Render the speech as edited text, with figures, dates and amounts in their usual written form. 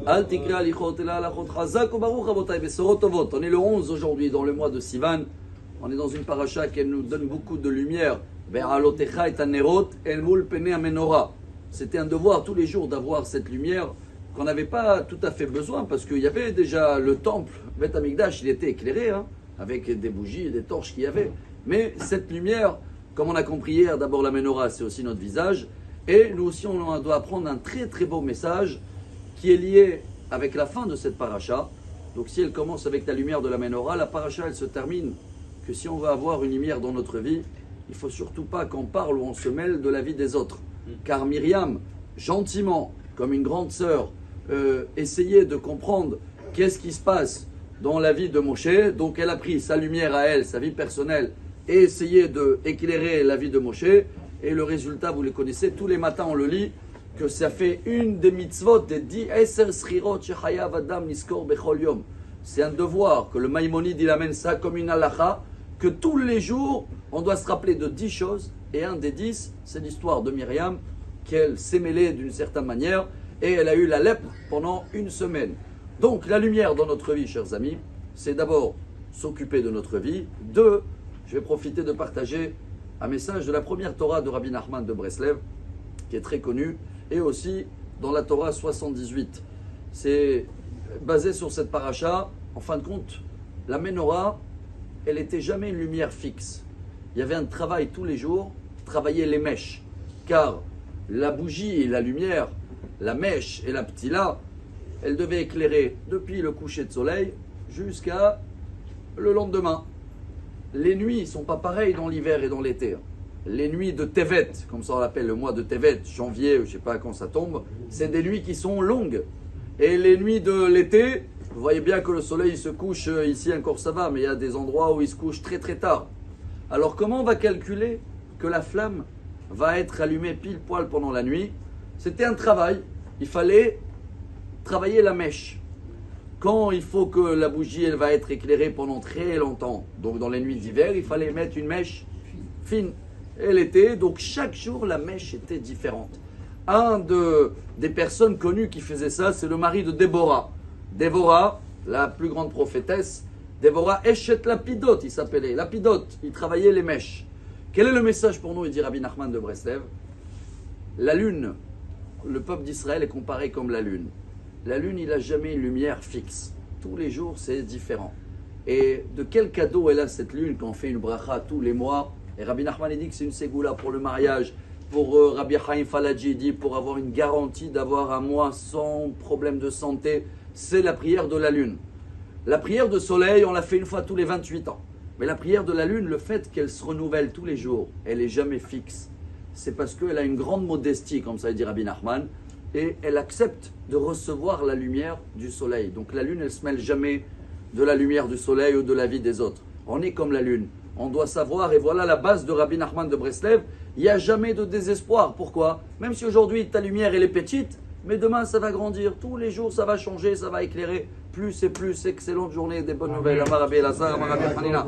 Al tikra alichot ela alachot chazak ou baruch rabotai besorot tovot. On est le 11 aujourd'hui, dans le mois de Sivan. On est dans une paracha qui nous donne beaucoup de lumière. Ve'alotecha et anerot el mul pene amenora. C'était un devoir tous les jours d'avoir cette lumière qu'on n'avait pas tout à fait besoin parce qu'il y avait déjà le temple, Beth Amikdash, il était éclairé avec des bougies et des torches qu'il y avait. Mais cette lumière, comme on a compris hier, d'abord la menorah, c'est aussi notre visage. Et nous aussi, on doit apprendre un très très beau message qui est lié avec la fin de cette paracha. Donc si elle commence avec la lumière de la menorah, la paracha elle se termine que si on veut avoir une lumière dans notre vie, il ne faut surtout pas qu'on parle ou on se mêle de la vie des autres. Car Myriam, gentiment, comme une grande sœur, essayait de comprendre qu'est-ce qui se passe dans la vie de Moshe. Donc elle a pris sa lumière à elle, sa vie personnelle, et essayé d'éclairer la vie de Moshe. Et le résultat, vous le connaissez, tous les matins on le lit, que ça fait une des mitzvot des 10 Eser Srirot Shechayav Adam Niskor Bechol Yom. C'est un devoir que le Maïmonide il amène ça comme une halakha, que tous les jours on doit se rappeler de 10 choses. Et un des 10, c'est l'histoire de Myriam, qu'elle s'est mêlée d'une certaine manière et elle a eu la lèpre pendant une semaine. Donc la lumière dans notre vie, chers amis, c'est d'abord s'occuper de notre vie. 2, je vais profiter de partager un message de la première Torah de Rabbi Nachman de Breslev, qui est très connu, et aussi dans la Torah 78. C'est basé sur cette paracha. En fin de compte, la menorah, elle n'était jamais une lumière fixe. Il y avait un travail tous les jours, travailler les mèches. Car la bougie et la lumière, la mèche et la ptila, elles devaient éclairer depuis le coucher de soleil jusqu'à le lendemain. Les nuits ne sont pas pareilles dans l'hiver et dans l'été. Les nuits de Tevet, comme ça on l'appelle le mois de Tevet, janvier, je ne sais pas quand ça tombe, c'est des nuits qui sont longues. Et les nuits de l'été, vous voyez bien que le soleil se couche, ici encore ça va, mais il y a des endroits où il se couche très très tard. Alors comment on va calculer que la flamme va être allumée pile poil pendant la nuit? C'était un travail, il fallait travailler la mèche. Quand il faut que la bougie elle va être éclairée pendant très longtemps, donc dans les nuits d'hiver, il fallait mettre une mèche fine. Et l'été, donc chaque jour la mèche était différente. Des personnes connues qui faisait ça, c'est le mari de Déborah. Déborah, la plus grande prophétesse, Déborah Eshet Lapidot, il s'appelait. Lapidot, il travaillait les mèches. Quel est le message pour nous, il dit Rabbi Nachman de Breslev? La lune, le peuple d'Israël est comparé comme la lune. La lune, il n'a jamais une lumière fixe. Tous les jours, c'est différent. Et de quel cadeau elle a cette lune quand on fait une bracha tous les mois? Et Rabbi Nachman il dit que c'est une ségoula pour le mariage. Pour Rabbi Chaim Falaji dit pour avoir une garantie d'avoir un mois sans problème de santé, c'est la prière de la lune. La prière de soleil, on la fait une fois tous les 28 ans. Mais la prière de la lune, le fait qu'elle se renouvelle tous les jours, elle n'est jamais fixe. C'est parce qu'elle a une grande modestie, comme ça dit Rabbi Nachman, et elle accepte de recevoir la lumière du soleil. Donc la lune, elle ne se mêle jamais de la lumière du soleil ou de la vie des autres. On est comme la lune. On doit savoir, et voilà la base de Rabbi Nachman de Breslev, il n'y a jamais de désespoir. Pourquoi? Même si aujourd'hui ta lumière elle est petite, mais demain ça va grandir. Tous les jours ça va changer, ça va éclairer. Plus et plus. Excellente journée, des bonnes nouvelles. Amar Rabbi Elazar, Amar Rabbi Hanina.